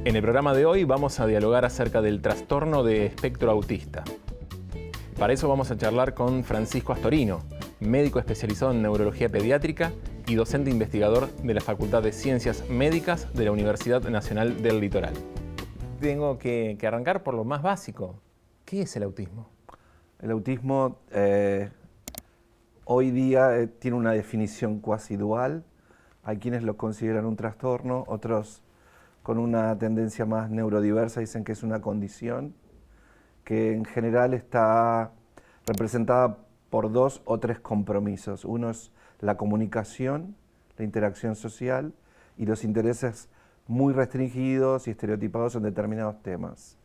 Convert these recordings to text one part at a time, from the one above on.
En el programa de hoy vamos a dialogar acerca del trastorno de espectro autista. Para eso vamos a charlar con Francisco Astorino, médico especializado en neurología pediátrica y docente investigador de la Facultad de Ciencias Médicas de la Universidad Nacional del Litoral. Tengo que arrancar por lo más básico. ¿Qué es el autismo? El autismo hoy día tiene una definición cuasi dual. Hay quienes lo consideran un trastorno, otros con una tendencia más neurodiversa dicen que es una condición que en general está representada por 2 o 3 compromisos. Uno es la comunicación, la interacción social y los intereses muy restringidos y estereotipados en determinados temas.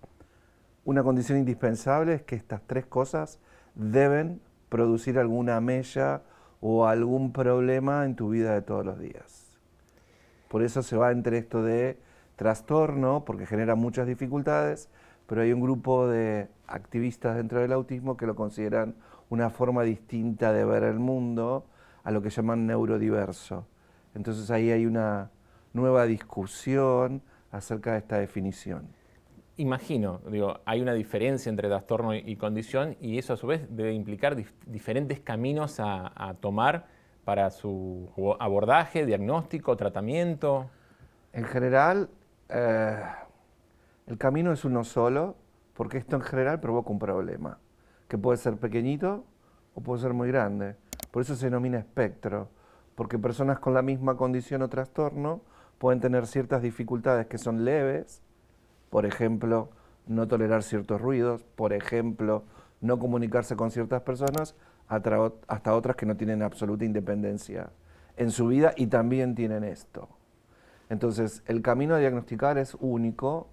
Una condición indispensable es que estas 3 cosas deben producir alguna mella o algún problema en tu vida de todos los días. Por eso se va entre esto de trastorno, porque genera muchas dificultades, pero hay un grupo de activistas dentro del autismo que lo consideran una forma distinta de ver el mundo, a lo que llaman neurodiverso. Entonces ahí hay una nueva discusión acerca de esta definición. Imagino, hay una diferencia entre trastorno y condición y eso a su vez debe implicar diferentes caminos a tomar para su abordaje, diagnóstico, tratamiento. En general, el camino es uno solo, porque esto en general provoca un problema, que puede ser pequeñito o puede ser muy grande. Por eso se denomina espectro, porque personas con la misma condición o trastorno pueden tener ciertas dificultades que son leves, por ejemplo, no tolerar ciertos ruidos, por ejemplo, no comunicarse con ciertas personas, hasta otras que no tienen absoluta independencia en su vida y también tienen esto. Entonces, el camino a diagnosticar es único,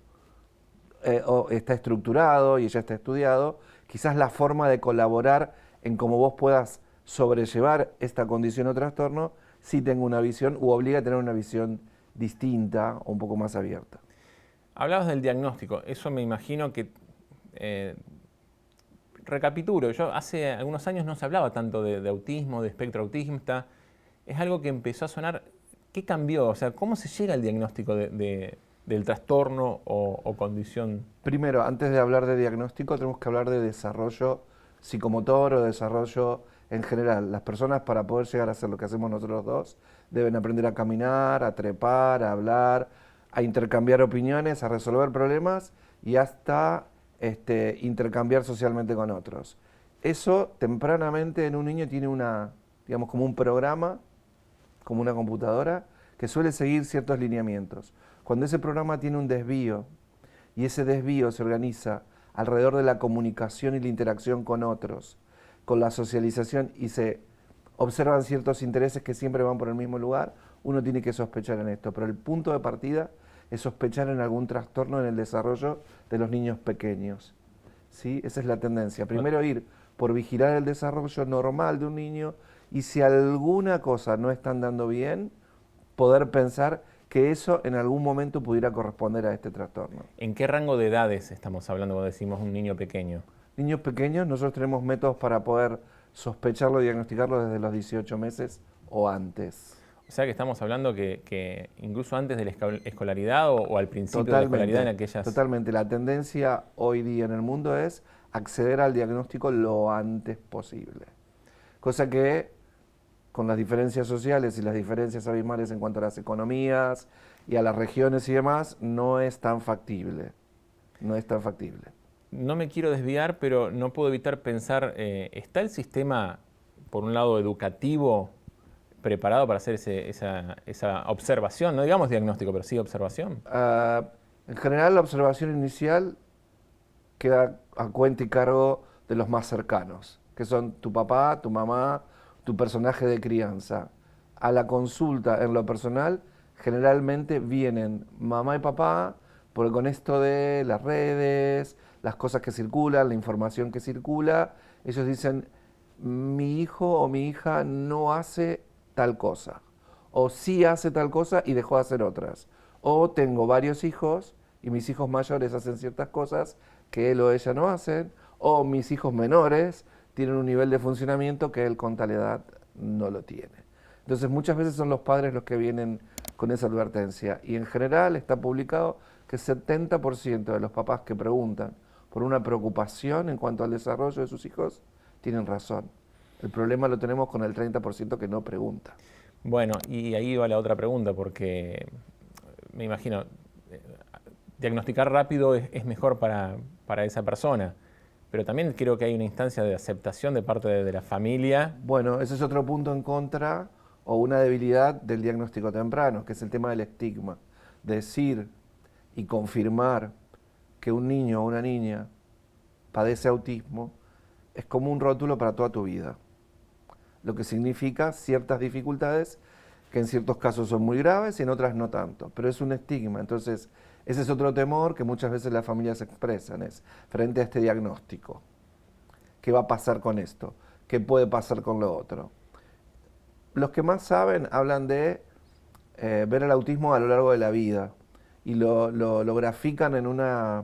o está estructurado y ya está estudiado. Quizás la forma de colaborar en cómo vos puedas sobrellevar esta condición o trastorno sí tenga una visión u obliga a tener una visión distinta o un poco más abierta. Hablabas del diagnóstico, eso me imagino que, recapitulo, yo hace algunos años no se hablaba tanto de autismo, de espectro autista, es algo que empezó a sonar. ¿Qué cambió? O sea, ¿cómo se llega al diagnóstico del trastorno o condición? Primero, antes de hablar de diagnóstico, tenemos que hablar de desarrollo psicomotor o desarrollo en general. Las personas, para poder llegar a hacer lo que hacemos nosotros dos, deben aprender a caminar, a trepar, a hablar, a intercambiar opiniones, a resolver problemas y hasta intercambiar socialmente con otros. Eso tempranamente en un niño tiene digamos, como un programa, como una computadora, que suele seguir ciertos lineamientos. Cuando ese programa tiene un desvío, y ese desvío se organiza alrededor de la comunicación y la interacción con otros, con la socialización, y se observan ciertos intereses que siempre van por el mismo lugar, uno tiene que sospechar en esto. Pero el punto de partida es sospechar en algún trastorno en el desarrollo de los niños pequeños. ¿Sí? Esa es la tendencia. Primero ir por vigilar el desarrollo normal de un niño, y si alguna cosa no está andando bien, poder pensar que eso en algún momento pudiera corresponder a este trastorno. ¿En qué rango de edades estamos hablando cuando decimos un niño pequeño? Niños pequeños, nosotros tenemos métodos para poder sospecharlo y diagnosticarlo desde los 18 meses o antes. O sea que estamos hablando que incluso antes de la escolaridad o al principio de la escolaridad en aquellas... Totalmente. La tendencia hoy día en el mundo es acceder al diagnóstico lo antes posible. Cosa que con las diferencias sociales y las diferencias abismales en cuanto a las economías y a las regiones y demás, no es tan factible. No es tan factible. No me quiero desviar, pero no puedo evitar pensar, ¿está el sistema, por un lado, educativo, preparado para hacer esa observación? No digamos diagnóstico, pero sí observación. En general, la observación inicial queda a cuenta y cargo de los más cercanos, que son tu papá, tu mamá, tu personaje de crianza. A la consulta en lo personal generalmente vienen mamá y papá, porque con esto de las redes, las cosas que circulan, la información que circula, ellos dicen, mi hijo o mi hija no hace tal cosa, o sí hace tal cosa y dejó de hacer otras, o tengo varios hijos y mis hijos mayores hacen ciertas cosas que él o ella no hacen, o mis hijos menores tienen un nivel de funcionamiento que él con tal edad no lo tiene. Entonces muchas veces son los padres los que vienen con esa advertencia. Y en general está publicado que 70% de los papás que preguntan por una preocupación en cuanto al desarrollo de sus hijos tienen razón. El problema lo tenemos con el 30% que no pregunta. Bueno, y ahí va la otra pregunta, porque me imagino, diagnosticar rápido es mejor para esa persona, pero también creo que hay una instancia de aceptación de parte de la familia. Bueno, ese es otro punto en contra o una debilidad del diagnóstico temprano, que es el tema del estigma. Decir y confirmar que un niño o una niña padece autismo es como un rótulo para toda tu vida, lo que significa ciertas dificultades que en ciertos casos son muy graves y en otras no tanto, pero es un estigma. Entonces, ese es otro temor que muchas veces las familias expresan, es frente a este diagnóstico. ¿Qué va a pasar con esto? ¿Qué puede pasar con lo otro? Los que más saben hablan de ver el autismo a lo largo de la vida y lo grafican en una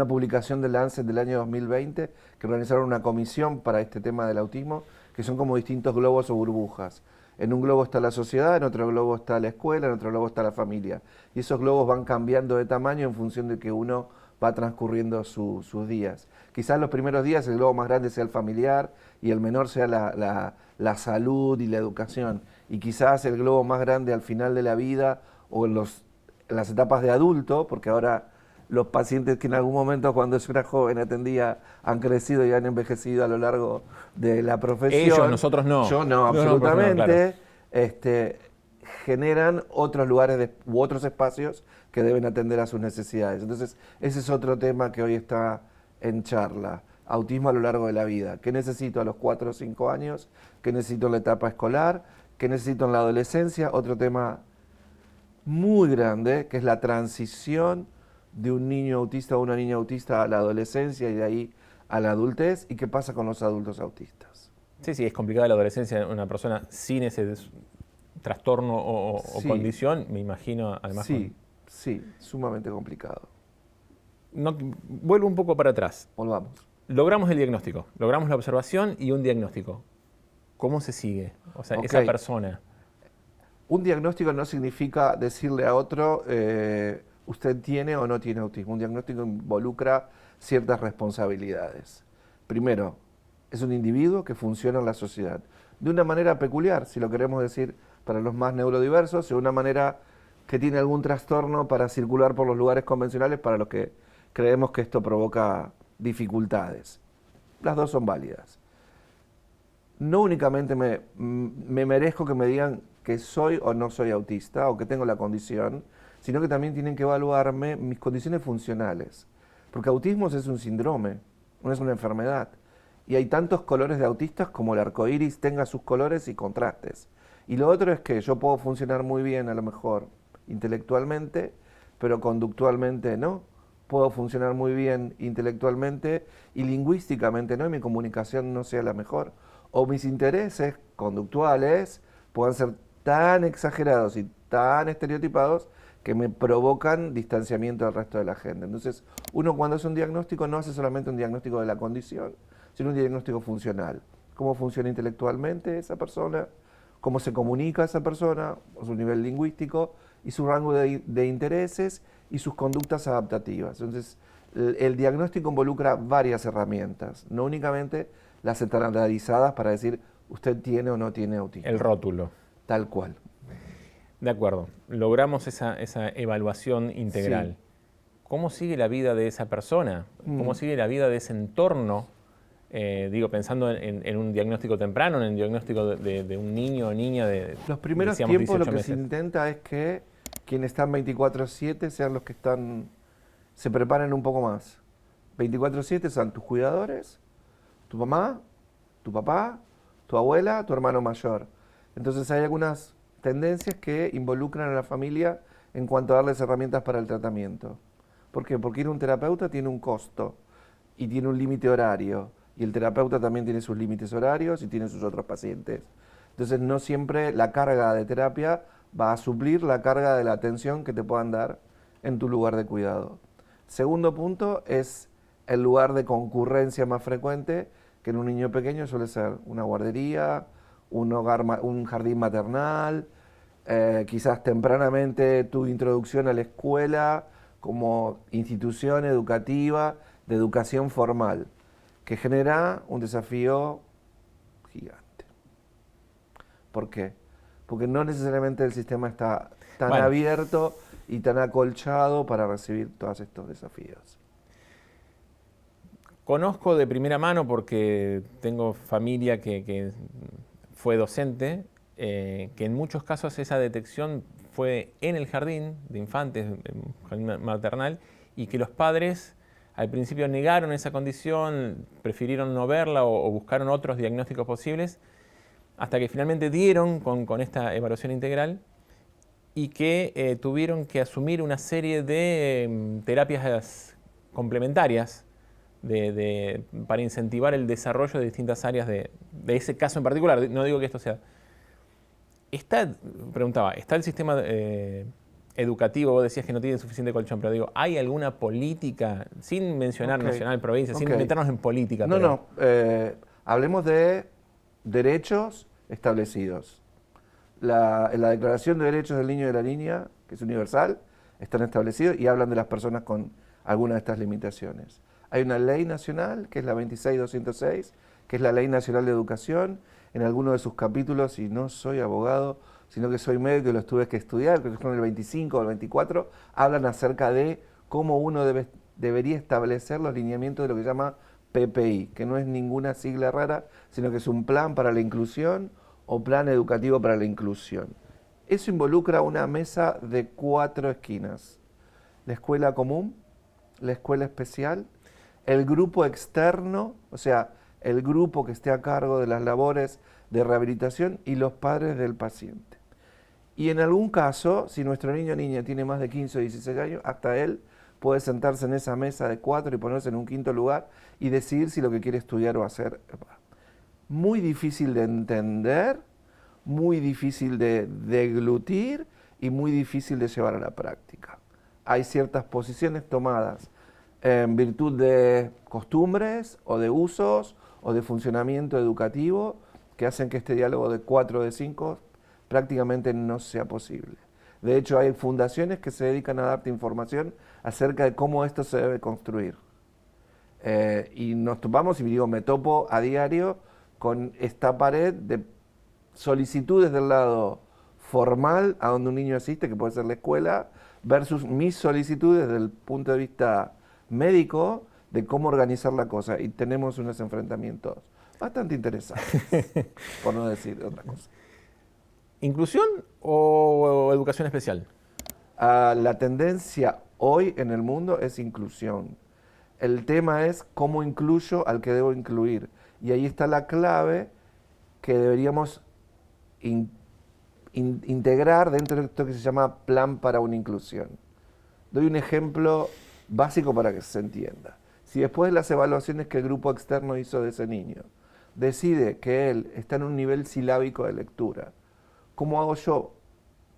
publicación de Lancet del año 2020 que organizaron una comisión para este tema del autismo, que son como distintos globos o burbujas. En un globo está la sociedad, en otro globo está la escuela, en otro globo está la familia. Y esos globos van cambiando de tamaño en función de que uno va transcurriendo sus días. Quizás los primeros días el globo más grande sea el familiar y el menor sea la salud y la educación. Y quizás el globo más grande al final de la vida o en las etapas de adulto, porque ahora los pacientes que en algún momento cuando yo era joven atendía han crecido y han envejecido a lo largo de la profesión. Ellos, nosotros no. Yo no, absolutamente. No, claro. Generan otros lugares u otros espacios que deben atender a sus necesidades. Entonces, ese es otro tema que hoy está en charla. Autismo a lo largo de la vida. ¿Qué necesito a los 4 o 5 años? ¿Qué necesito en la etapa escolar? ¿Qué necesito en la adolescencia? Otro tema muy grande, que es la transición de un niño autista o una niña autista a la adolescencia y de ahí a la adultez, y qué pasa con los adultos autistas. Sí, es complicada la adolescencia de una persona sin ese trastorno o condición, me imagino, además. Sí, sumamente complicado. Vuelvo un poco para atrás. Volvamos. Logramos el diagnóstico, logramos la observación y un diagnóstico. ¿Cómo se sigue? O sea, esa persona. Un diagnóstico no significa decirle a otro, usted tiene o no tiene autismo. Un diagnóstico involucra ciertas responsabilidades. Primero, es un individuo que funciona en la sociedad de una manera peculiar, si lo queremos decir para los más neurodiversos, de una manera que tiene algún trastorno para circular por los lugares convencionales para los que creemos que esto provoca dificultades. Las dos son válidas. No únicamente me merezco que me digan que soy o no soy autista o que tengo la condición, sino que también tienen que evaluarme mis condiciones funcionales. Porque autismo es un síndrome, no es una enfermedad. Y hay tantos colores de autistas como el arco iris tenga sus colores y contrastes. Y lo otro es que yo puedo funcionar muy bien, a lo mejor intelectualmente, pero conductualmente no. Puedo funcionar muy bien intelectualmente y lingüísticamente no, y mi comunicación no sea la mejor. O mis intereses conductuales puedan ser tan exagerados y tan estereotipados que me provocan distanciamiento del resto de la gente. Entonces, uno cuando hace un diagnóstico no hace solamente un diagnóstico de la condición, sino un diagnóstico funcional. Cómo funciona intelectualmente esa persona, cómo se comunica esa persona, su nivel lingüístico y su rango de intereses y sus conductas adaptativas. Entonces, el diagnóstico involucra varias herramientas, no únicamente las estandarizadas para decir usted tiene o no tiene autismo. El rótulo. Tal cual. De acuerdo, logramos esa evaluación integral. Sí. ¿Cómo sigue la vida de esa persona? ¿Cómo sigue la vida de ese entorno? Pensando en un diagnóstico temprano, en el diagnóstico de un niño o niña de los primeros tiempos lo que se intenta es que quienes están 24/7 sean los que se preparen un poco más. 24/7 son tus cuidadores, tu mamá, tu papá, tu abuela, tu hermano mayor. Entonces hay algunas tendencias que involucran a la familia en cuanto a darles herramientas para el tratamiento. ¿Por qué? Porque ir a un terapeuta tiene un costo y tiene un límite horario. Y el terapeuta también tiene sus límites horarios y tiene sus otros pacientes. Entonces no siempre la carga de terapia va a suplir la carga de la atención que te puedan dar en tu lugar de cuidado. Segundo punto es el lugar de concurrencia más frecuente, que en un niño pequeño suele ser una guardería, un jardín maternal, quizás tempranamente tu introducción a la escuela como institución educativa de educación formal, que genera un desafío gigante. ¿Por qué? Porque no necesariamente el sistema está tan Bueno, abierto y tan acolchado para recibir todos estos desafíos. conozco de primera mano porque tengo familia que fue docente, que en muchos casos esa detección fue en el jardín de infantes, en jardín maternal, y que los padres al principio negaron esa condición, prefirieron no verla o buscaron otros diagnósticos posibles, hasta que finalmente dieron con esta evaluación integral y que tuvieron que asumir una serie de terapias complementarias para incentivar el desarrollo de distintas áreas de ese caso en particular. No digo que esto sea... Preguntaba, ¿está el sistema educativo? Vos decías que no tiene suficiente colchón, pero digo, ¿hay alguna política, sin mencionar nacional, provincia, sin meternos en política? No, no, hablemos de derechos establecidos. En la Declaración de Derechos del Niño y de la Niña, que es universal, están establecidos y hablan de las personas con alguna de estas limitaciones. Hay una ley nacional, que es la 26206, que es la Ley Nacional de Educación. En alguno de sus capítulos, y no soy abogado, sino que soy médico y los tuve que estudiar, creo que son el 25 o el 24, hablan acerca de cómo uno debería establecer los lineamientos de lo que se llama PPI, que no es ninguna sigla rara, sino que es un plan para la inclusión o plan educativo para la inclusión. Eso involucra una mesa de 4 esquinas: la escuela común, la escuela especial, el grupo externo, o sea, el grupo que esté a cargo de las labores de rehabilitación, y los padres del paciente. Y en algún caso, si nuestro niño o niña tiene más de 15 o 16 años, hasta él puede sentarse en esa mesa de 4 y ponerse en un quinto lugar y decidir si lo que quiere estudiar o hacer. Muy difícil de entender, muy difícil de deglutir y muy difícil de llevar a la práctica. Hay ciertas posiciones tomadas en virtud de costumbres o de usos o de funcionamiento educativo que hacen que este diálogo de 4 o de 5 prácticamente no sea posible. De hecho, hay fundaciones que se dedican a darte información acerca de cómo esto se debe construir. Y nos topamos, y digo, me topo a diario con esta pared de solicitudes del lado formal a donde un niño asiste, que puede ser la escuela, versus mis solicitudes desde el punto de vista médico de cómo organizar la cosa, y tenemos unos enfrentamientos bastante interesantes, por no decir otra cosa. ¿Inclusión o educación especial? La tendencia hoy en el mundo es inclusión. El tema es cómo incluyo al que debo incluir, y ahí está la clave que deberíamos integrar dentro de esto que se llama plan para una inclusión. Doy un ejemplo básico para que se entienda. Si después de las evaluaciones que el grupo externo hizo de ese niño decide que él está en un nivel silábico de lectura, ¿cómo hago yo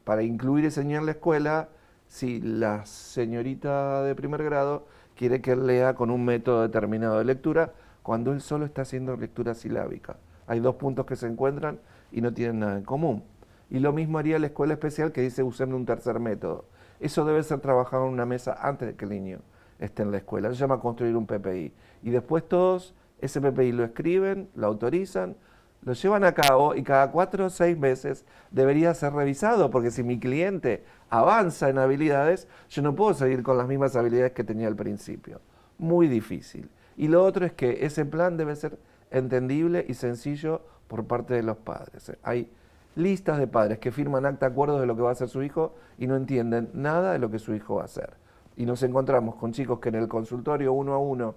para incluir ese niño en la escuela si la señorita de primer grado quiere que él lea con un método determinado de lectura cuando él solo está haciendo lectura silábica? Hay 2 puntos que se encuentran y no tienen nada en común. Y lo mismo haría la escuela especial, que dice usen un tercer método. Eso debe ser trabajado en una mesa antes de que el niño esté en la escuela. Se llama construir un PPI. Y después todos ese PPI lo escriben, lo autorizan, lo llevan a cabo, y cada 4 o 6 meses debería ser revisado, porque si mi cliente avanza en habilidades, yo no puedo seguir con las mismas habilidades que tenía al principio. Muy difícil. Y lo otro es que ese plan debe ser entendible y sencillo por parte de los padres. Hay listas de padres que firman acta acuerdos de lo que va a hacer su hijo y no entienden nada de lo que su hijo va a hacer. Y nos encontramos con chicos que en el consultorio 1 a 1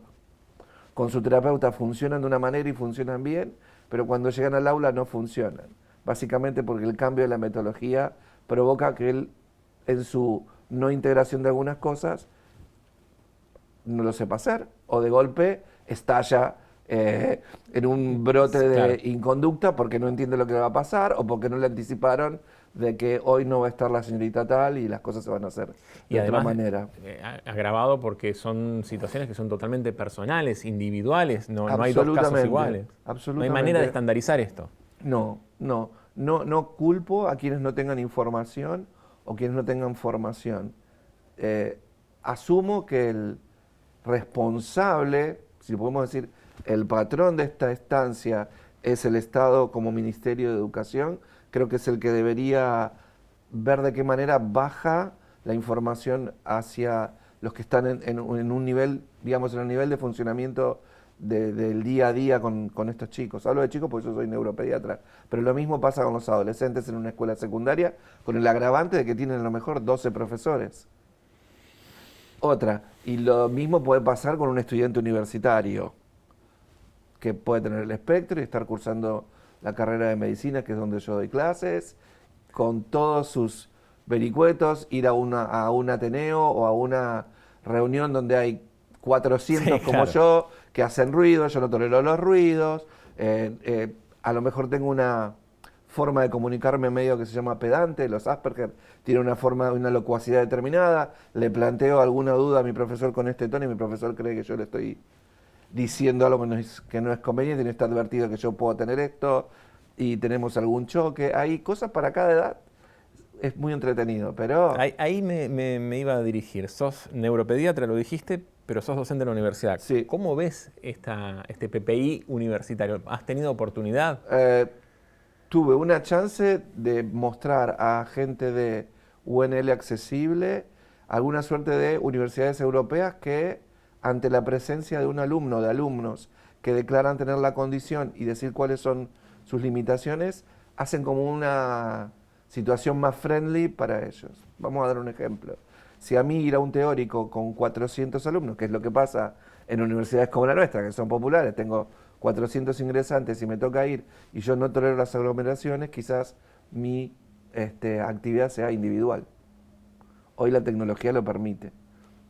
con su terapeuta funcionan de una manera y funcionan bien, pero cuando llegan al aula no funcionan. Básicamente porque el cambio de la metodología provoca que él, en su no integración de algunas cosas, no lo sepa hacer, o de golpe estalla en un brote de inconducta porque no entiende lo que va a pasar, o porque no le anticiparon de que hoy no va a estar la señorita tal y las cosas se van a hacer de otra manera. Agravado porque son situaciones que son totalmente personales, individuales, no hay 2 casos iguales. No hay manera de estandarizar esto. No no culpo a quienes no tengan información o quienes no tengan formación. Asumo que el responsable, si podemos decir, el patrón de esta estancia es el Estado como Ministerio de Educación. Creo que es el que debería ver de qué manera baja la información hacia los que están en un nivel, digamos, en el nivel de funcionamiento del día a día con estos chicos. Hablo de chicos porque yo soy neuropediatra, pero lo mismo pasa con los adolescentes en una escuela secundaria, con el agravante de que tienen a lo mejor 12 profesores. Otra, y lo mismo puede pasar con un estudiante universitario, que puede tener el espectro y estar cursando la carrera de medicina, que es donde yo doy clases, con todos sus vericuetos, ir a un Ateneo o a una reunión donde hay 400 Sí, como claro. yo, que hacen ruido, yo no tolero los ruidos, a lo mejor tengo una forma de comunicarme medio que se llama pedante, los Asperger tienen una forma, una locuacidad determinada, le planteo alguna duda a mi profesor con este tono y mi profesor cree que yo le estoy diciendo algo que no es conveniente y no está advertido que yo puedo tener esto y tenemos algún choque. Hay cosas para cada edad, es muy entretenido, pero Ahí me iba a dirigir. Sos neuropediatra, lo dijiste, pero sos docente de la universidad. sí. ¿Cómo ves este PPI universitario? ¿Has tenido oportunidad? Tuve una chance de mostrar a gente de UNL accesible alguna suerte de universidades europeas que ante la presencia de un alumno, de alumnos que declaran tener la condición y decir cuáles son sus limitaciones, hacen como una situación más friendly para ellos. Vamos a dar un ejemplo. Si a mí ir a un teórico con 400 alumnos, que es lo que pasa en universidades como la nuestra, que son populares, tengo 400 ingresantes y me toca ir y yo no tolero las aglomeraciones, quizás mi actividad sea individual. Hoy la tecnología lo permite,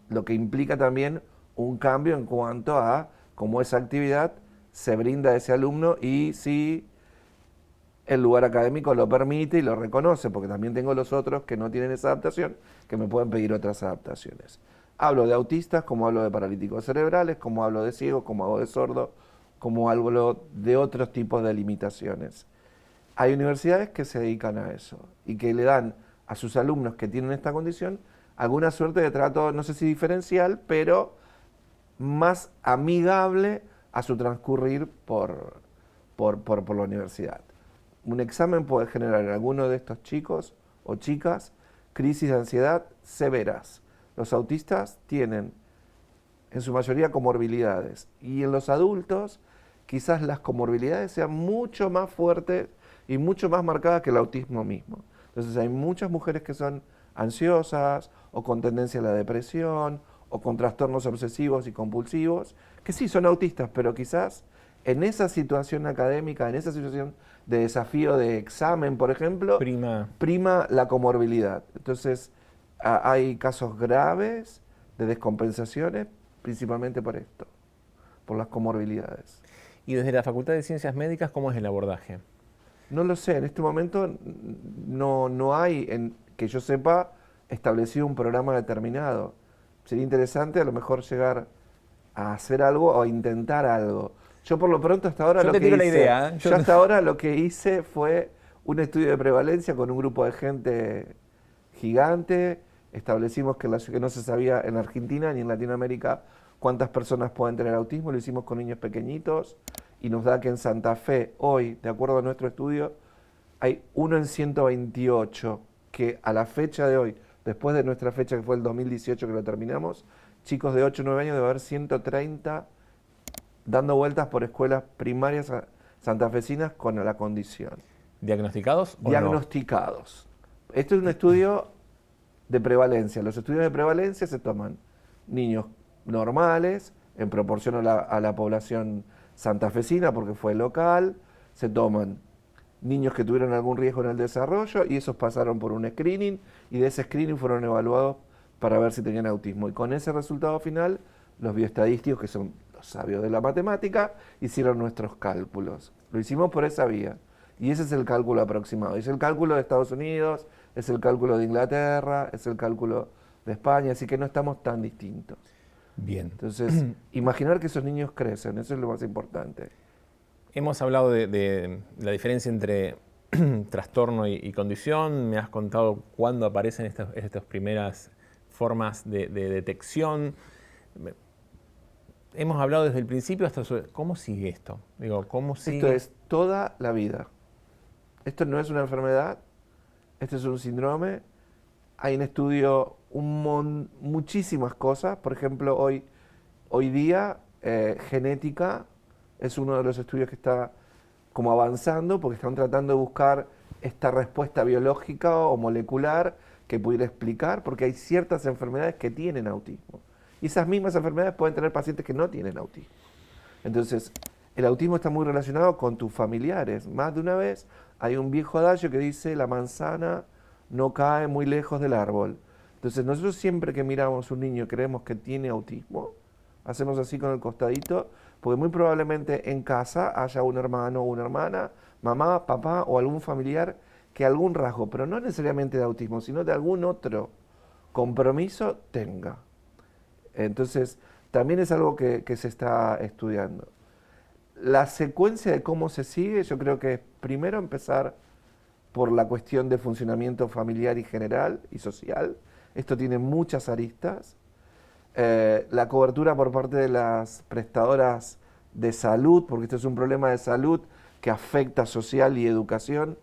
lo que implica también un cambio en cuanto a cómo esa actividad se brinda a ese alumno y si el lugar académico lo permite y lo reconoce, porque también tengo los otros que no tienen esa adaptación, que me pueden pedir otras adaptaciones. Hablo de autistas, como hablo de paralíticos cerebrales, como hablo de ciegos, como hablo de sordos, como hablo de otros tipos de limitaciones. Hay universidades que se dedican a eso y que le dan a sus alumnos que tienen esta condición alguna suerte de trato, no sé si diferencial, pero más amigable a su transcurrir por la universidad. Un examen puede generar en alguno de estos chicos o chicas crisis de ansiedad severas. Los autistas tienen en su mayoría comorbilidades y en los adultos quizás las comorbilidades sean mucho más fuertes y mucho más marcadas que el autismo mismo. Entonces hay muchas mujeres que son ansiosas o con tendencia a la depresión o con trastornos obsesivos y compulsivos, que sí son autistas, pero quizás en esa situación académica, en esa situación de desafío de examen, por ejemplo, Prima. prima la comorbilidad. Entonces hay casos graves de descompensaciones, principalmente por esto, por las comorbilidades. Y desde la Facultad de Ciencias Médicas, ¿cómo es el abordaje? No lo sé, en este momento no hay, que yo sepa, establecido un programa determinado. Sería interesante a lo mejor llegar a hacer algo o a intentar algo. Yo por lo pronto hasta ahora Yo lo te que tiro la hice, idea, ¿eh? yo hasta ahora lo que hice fue un estudio de prevalencia con un grupo de gente gigante. Establecimos que no se sabía en Argentina ni en Latinoamérica cuántas personas pueden tener autismo. Lo hicimos con niños pequeñitos y nos da que en Santa Fe hoy, de acuerdo a nuestro estudio, hay 1 en 128 que a la fecha de hoy, después de nuestra fecha que fue el 2018 que lo terminamos, chicos de 8 o 9 años debe haber 130 dando vueltas por escuelas primarias santafesinas con la condición. ¿Diagnosticados o no? Diagnosticados. Este es un estudio de prevalencia. Los estudios de prevalencia se toman niños normales en proporción a la población santafesina porque fue local, se toman niños que tuvieron algún riesgo en el desarrollo y esos pasaron por un screening y de ese screening fueron evaluados para ver si tenían autismo. Y con ese resultado final, los bioestadísticos, que son los sabios de la matemática, hicieron nuestros cálculos. Lo hicimos por esa vía. Y ese es el cálculo aproximado. Es el cálculo de Estados Unidos, es el cálculo de Inglaterra, es el cálculo de España, así que no estamos tan distintos. Bien. Entonces, imaginar que esos niños crecen, eso es lo más importante. Hemos hablado de la diferencia entre trastorno y condición, me has contado cuándo aparecen estas primeras formas de detección. Hemos hablado desde el principio hasta ¿cómo sigue esto? Digo, ¿cómo sigue? Esto es toda la vida. Esto no es una enfermedad, esto es un síndrome. Hay en estudio muchísimas cosas. Por ejemplo, hoy día genética es uno de los estudios que está como avanzando porque están tratando de buscar esta respuesta biológica o molecular que pudiera explicar, porque hay ciertas enfermedades que tienen autismo. Y esas mismas enfermedades pueden tener pacientes que no tienen autismo. Entonces, el autismo está muy relacionado con tus familiares. Más de una vez hay un viejo adagio que dice la manzana no cae muy lejos del árbol. Entonces, nosotros siempre que miramos a un niño y creemos que tiene autismo, hacemos así con el costadito, porque muy probablemente en casa haya un hermano o una hermana, mamá, papá o algún familiar que algún rasgo, pero no necesariamente de autismo, sino de algún otro compromiso tenga. Entonces, también es algo que se está estudiando. La secuencia de cómo se sigue, yo creo que es primero empezar por la cuestión de funcionamiento familiar y general y social. Esto tiene muchas aristas. La cobertura por parte de las prestadoras de salud, porque esto es un problema de salud que afecta social y educación,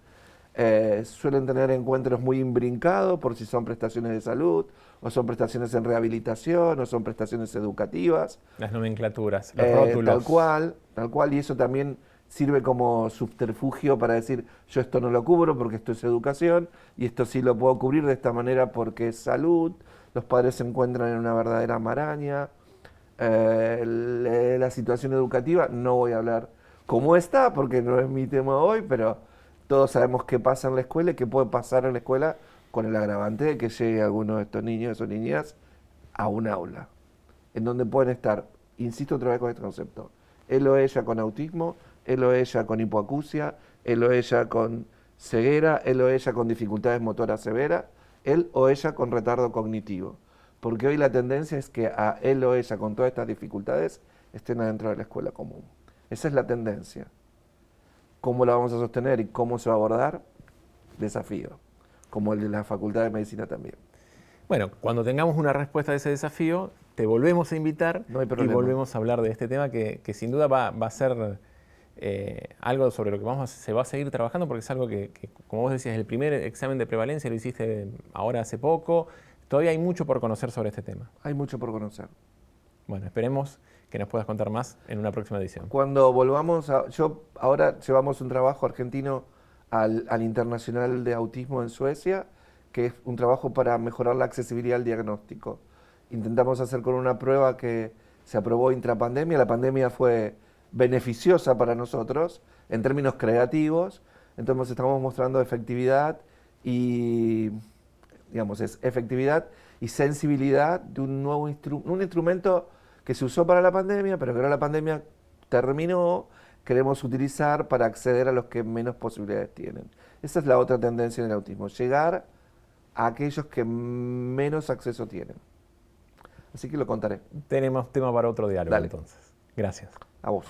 suelen tener encuentros muy imbrincados por si son prestaciones de salud, o son prestaciones en rehabilitación, o son prestaciones educativas. Las nomenclaturas, los rótulos. Tal cual, y eso también sirve como subterfugio para decir, yo esto no lo cubro porque esto es educación, y esto sí lo puedo cubrir de esta manera porque es salud. Los padres se encuentran en una verdadera maraña. La situación educativa, no voy a hablar cómo está, porque no es mi tema hoy, pero todos sabemos qué pasa en la escuela y qué puede pasar en la escuela con el agravante de que llegue alguno de estos niños o niñas a un aula, en donde pueden estar, insisto otra vez con este concepto, él o ella con autismo, él o ella con hipoacusia, él o ella con ceguera, él o ella con dificultades motoras severas, él o ella con retardo cognitivo. Porque hoy la tendencia es que a él o ella con todas estas dificultades estén adentro de la escuela común. Esa es la tendencia. ¿Cómo la vamos a sostener y cómo se va a abordar? Desafío, como el de la Facultad de Medicina también. Bueno, cuando tengamos una respuesta a ese desafío, te volvemos a invitar y volvemos a hablar de este tema que sin duda va a ser algo sobre lo que se va a seguir trabajando, porque es algo que, como vos decías, el primer examen de prevalencia lo hiciste ahora hace poco. Todavía hay mucho por conocer sobre este tema. Hay mucho por conocer. Bueno, esperemos que nos puedas contar más en una próxima edición. Cuando volvamos ahora llevamos un trabajo argentino al Internacional de Autismo en Suecia, que es un trabajo para mejorar la accesibilidad al diagnóstico. Intentamos hacer con una prueba que se aprobó intrapandemia. La pandemia fue beneficiosa para nosotros en términos creativos, entonces estamos mostrando efectividad y, digamos, es efectividad y sensibilidad de un nuevo instrumento que se usó para la pandemia, pero que ahora la pandemia terminó, queremos utilizar para acceder a los que menos posibilidades tienen. Esa es la otra tendencia en el autismo, llegar a aquellos que menos acceso tienen. Así que lo contaré. Tenemos tema para otro diálogo. Dale. Entonces. Gracias. A vos.